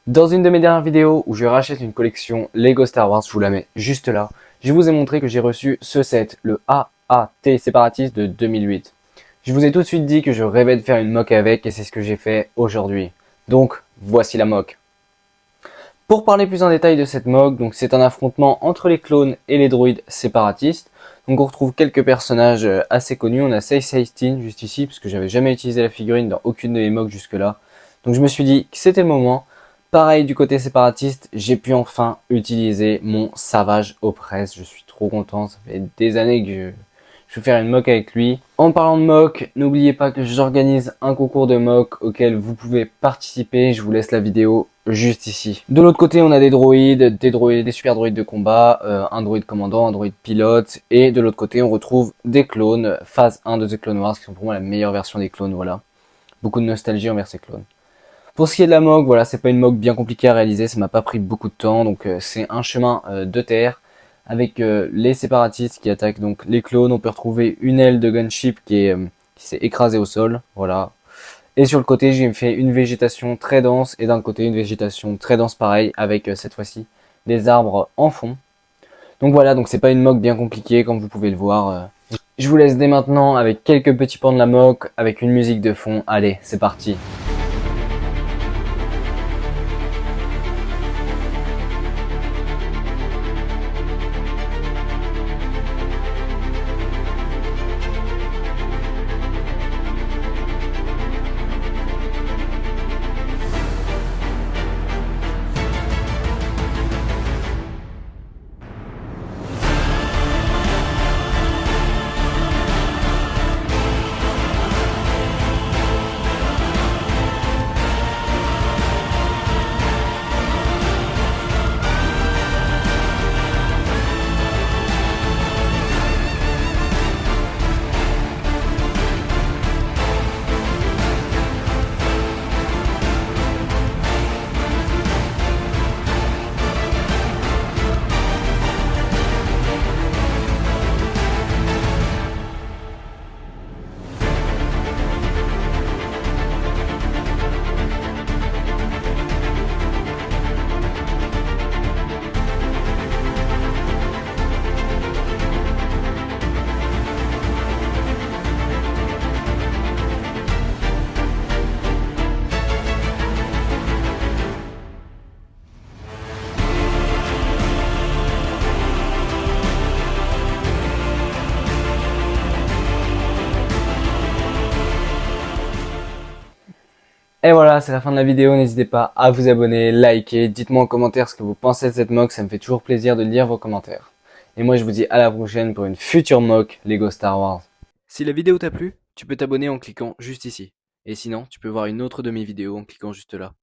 Dans une de mes dernières vidéos où je rachète une collection Lego Star Wars, je vous la mets juste là, je vous ai montré que j'ai reçu ce set, le AAT Séparatiste de 2008. Je vous ai tout de suite dit que je rêvais de faire une mock avec et c'est ce que j'ai fait aujourd'hui. Donc, voici la mock. Pour parler plus en détail de cette mock, donc c'est un affrontement entre les clones et les droïdes séparatistes. Donc on retrouve quelques personnages assez connus. On a Sace juste ici, parce que j'avais jamais utilisé la figurine dans aucune de mes mocks jusque-là. Donc je me suis dit que c'était le moment. Pareil du côté séparatiste, j'ai pu enfin utiliser mon Savage Opress. Je suis trop content, ça fait des années que je vais faire une mock avec lui. En parlant de mock, n'oubliez pas que j'organise un concours de mock auquel vous pouvez participer. Je vous laisse la vidéo juste ici. De l'autre côté, on a des droïdes, des super droïdes de combat, un droïde commandant, un droïde pilote. Et de l'autre côté, on retrouve des clones, phase 1 de The Clone Wars, qui sont pour moi la meilleure version des clones, voilà. Beaucoup de nostalgie envers ces clones. Pour ce qui est de la mock, voilà, c'est pas une mock bien compliquée à réaliser, ça m'a pas pris beaucoup de temps, donc c'est un chemin de terre avec les séparatistes qui attaquent donc les clones. On peut retrouver une aile de gunship qui s'est écrasée au sol, voilà. Et sur le côté, j'ai fait une végétation très dense et d'un côté une végétation très dense pareil avec cette fois-ci des arbres en fond. Donc voilà, donc c'est pas une mock bien compliquée comme vous pouvez le voir. Je vous laisse dès maintenant avec quelques petits pans de la mock, avec une musique de fond. Allez, c'est parti. Et voilà, c'est la fin de la vidéo. N'hésitez pas à vous abonner, liker, dites-moi en commentaire ce que vous pensez de cette mock, ça me fait toujours plaisir de lire vos commentaires. Et moi je vous dis à la prochaine pour une future mock Lego Star Wars. Si la vidéo t'a plu, tu peux t'abonner en cliquant juste ici. Et sinon, tu peux voir une autre de mes vidéos en cliquant juste là.